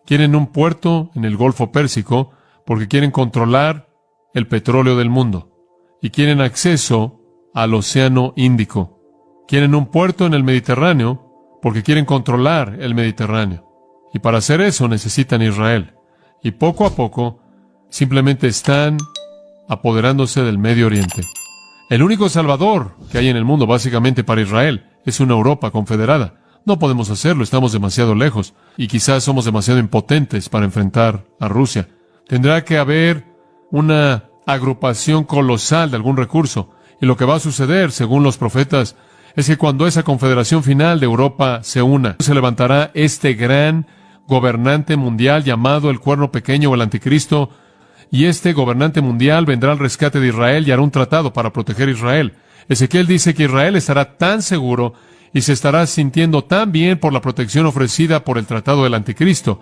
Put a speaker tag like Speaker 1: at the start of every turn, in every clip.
Speaker 1: Quieren un puerto en el Golfo Pérsico porque quieren controlar el petróleo del mundo. Y quieren acceso al Océano Índico. Quieren un puerto en el Mediterráneo porque quieren controlar el Mediterráneo. Y para hacer eso necesitan Israel. Y poco a poco simplemente están apoderándose del Medio Oriente. El único salvador que hay en el mundo básicamente para Israel es una Europa confederada. No podemos hacerlo, estamos demasiado lejos y quizás somos demasiado impotentes para enfrentar a Rusia. Tendrá que haber una agrupación colosal de algún recurso. Y lo que va a suceder, según los profetas, es que cuando esa confederación final de Europa se una, se levantará este gran gobernante mundial llamado el Cuerno Pequeño o el Anticristo, y este gobernante mundial vendrá al rescate de Israel y hará un tratado para proteger a Israel. Ezequiel dice que Israel estará tan seguro y se estará sintiendo tan bien por la protección ofrecida por el tratado del Anticristo,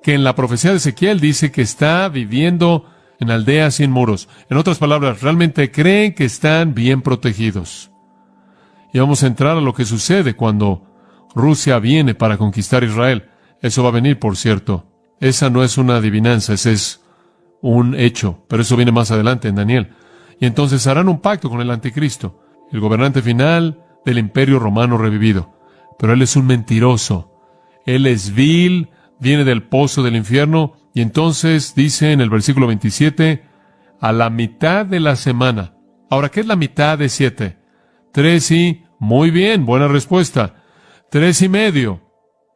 Speaker 1: que en la profecía de Ezequiel dice que está viviendo en aldeas sin muros. En otras palabras, realmente creen que están bien protegidos. Y vamos a entrar a lo que sucede cuando Rusia viene para conquistar Israel. Eso va a venir, por cierto. Esa no es una adivinanza, ese es un hecho, pero eso viene más adelante en Daniel. Y entonces harán un pacto con el Anticristo, el gobernante final del Imperio Romano revivido. Pero él es un mentiroso. Él es vil, viene del pozo del infierno, y entonces dice en el versículo 27, a la mitad de la semana. Ahora, ¿qué es la mitad de 7? 3 y... Muy bien, buena respuesta. 3 y medio.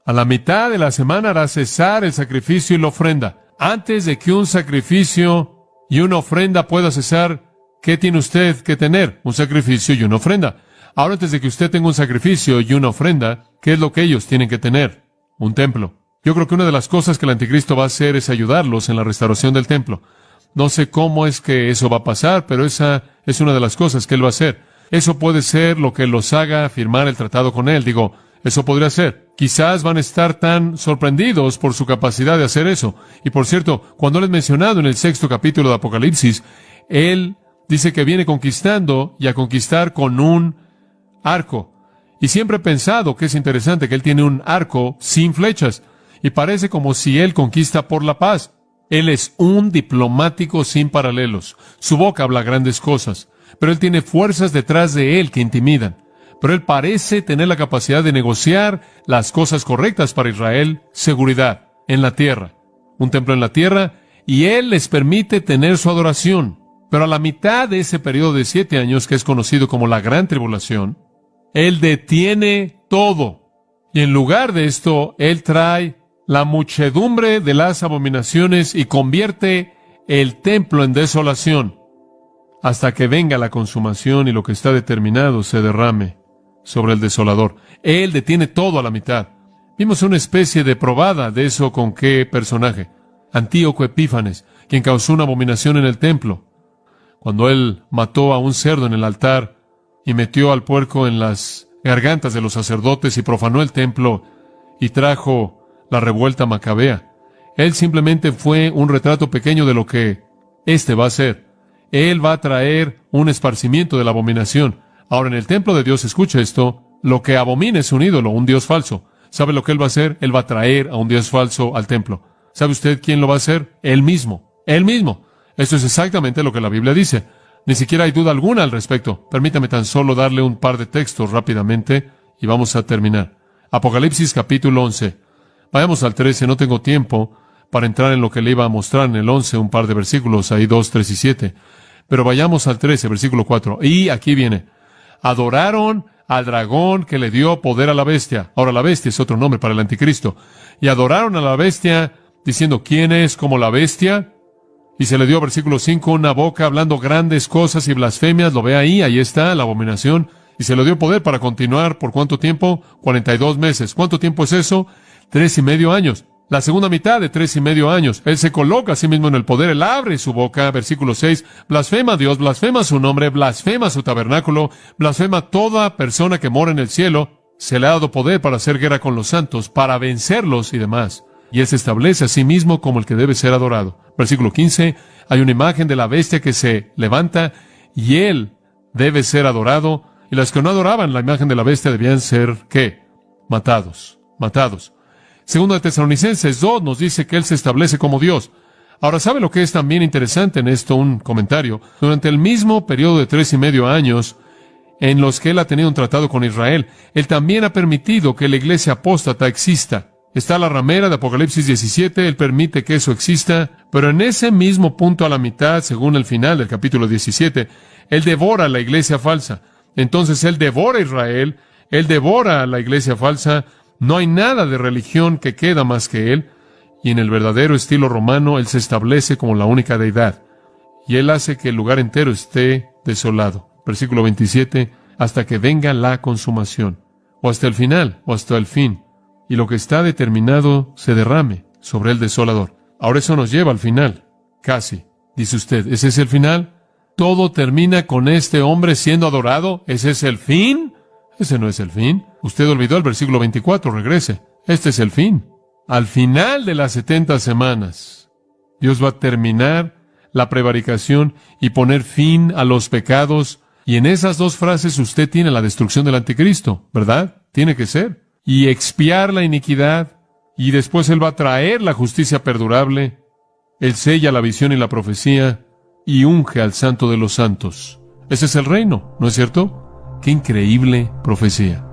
Speaker 1: A la mitad de la semana hará cesar el sacrificio y la ofrenda. Antes de que un sacrificio y una ofrenda pueda cesar, ¿qué tiene usted que tener? Un sacrificio y una ofrenda. Ahora, antes de que usted tenga un sacrificio y una ofrenda, ¿qué es lo que ellos tienen que tener? Un templo. Yo creo que una de las cosas que el Anticristo va a hacer es ayudarlos en la restauración del templo. No sé cómo es que eso va a pasar, pero esa es una de las cosas que él va a hacer. Eso puede ser lo que los haga firmar el tratado con él. Digo, eso podría ser. Quizás van a estar tan sorprendidos por su capacidad de hacer eso. Y por cierto, cuando él es mencionado en el 6º capítulo de Apocalipsis, él dice que viene conquistando y a conquistar con un arco. Y siempre he pensado que es interesante que él tiene un arco sin flechas. Y parece como si él conquista por la paz. Él es un diplomático sin paralelos. Su boca habla grandes cosas. Pero él tiene fuerzas detrás de él que intimidan. Pero él parece tener la capacidad de negociar las cosas correctas para Israel, seguridad en la tierra, un templo en la tierra, y él les permite tener su adoración. Pero a la mitad de ese periodo de 7 años, que es conocido como la Gran Tribulación, él detiene todo. Y en lugar de esto, él trae la muchedumbre de las abominaciones y convierte el templo en desolación, hasta que venga la consumación y lo que está determinado se derrame sobre el desolador. Él detiene todo a la mitad. Vimos una especie de probada de eso con qué personaje. Antíoco Epífanes, quien causó una abominación en el templo. Cuando él mató a un cerdo en el altar y metió al puerco en las gargantas de los sacerdotes y profanó el templo y trajo la revuelta macabea. Él simplemente fue un retrato pequeño de lo que éste va a ser. Él va a traer un esparcimiento de la abominación. Ahora, en el templo de Dios, escucha esto, lo que abomina es un ídolo, un dios falso. ¿Sabe lo que él va a hacer? Él va a traer a un dios falso al templo. ¿Sabe usted quién lo va a hacer? Él mismo. Él mismo. Esto es exactamente lo que la Biblia dice. Ni siquiera hay duda alguna al respecto. Permítame tan solo darle un par de textos rápidamente y vamos a terminar. Apocalipsis capítulo 11. Vayamos al 13, no tengo tiempo para entrar en lo que le iba a mostrar en el 11, un par de versículos, ahí 2, 3 y 7. Pero vayamos al 13, versículo 4. Y aquí viene. Adoraron al dragón que le dio poder a la bestia. Ahora, la bestia es otro nombre para el anticristo. Y adoraron a la bestia diciendo, ¿quién es como la bestia? Y se le dio, versículo 5, una boca hablando grandes cosas y blasfemias. Lo ve ahí está la abominación. Y se le dio poder para continuar, ¿por cuánto tiempo? 42 meses. ¿Cuánto tiempo es eso? 3.5 años. La segunda mitad de 3.5 años. Él se coloca a sí mismo en el poder. Él abre su boca. Versículo 6. Blasfema a Dios, blasfema su nombre, blasfema su tabernáculo, blasfema toda persona que mora en el cielo. Se le ha dado poder para hacer guerra con los santos, para vencerlos y demás. Y él se establece a sí mismo como el que debe ser adorado. Versículo 15. Hay una imagen de la bestia que se levanta y él debe ser adorado. Y las que no adoraban la imagen de la bestia debían ser, ¿qué? Matados. Segunda de Tesalonicenses 2 nos dice que Él se establece como Dios. Ahora, ¿sabe lo que es también interesante en esto? Un comentario. Durante el mismo periodo de 3.5 años en los que Él ha tenido un tratado con Israel, Él también ha permitido que la iglesia apóstata exista. Está la ramera de Apocalipsis 17, Él permite que eso exista, pero en ese mismo punto a la mitad, según el final del capítulo 17, Él devora a la iglesia falsa. Entonces Él devora a Israel, Él devora a la iglesia falsa, no hay nada de religión que queda más que Él, y en el verdadero estilo romano, Él se establece como la única deidad, y Él hace que el lugar entero esté desolado. Versículo 27, hasta que venga la consumación, o hasta el final, o hasta el fin, y lo que está determinado se derrame sobre el desolador. Ahora eso nos lleva al final, casi. Dice usted, ¿ese es el final? ¿Todo termina con este hombre siendo adorado? ¿Ese es el fin? Ese no es el fin. Usted olvidó el versículo 24, regrese. Este es el fin. Al final de las 70 semanas, Dios va a terminar la prevaricación y poner fin a los pecados. Y en esas dos frases usted tiene la destrucción del anticristo, ¿verdad? Tiene que ser. Y expiar la iniquidad. Y después Él va a traer la justicia perdurable. Él sella la visión y la profecía y unge al santo de los santos. Ese es el reino, ¿no es cierto? ¡Qué increíble profecía!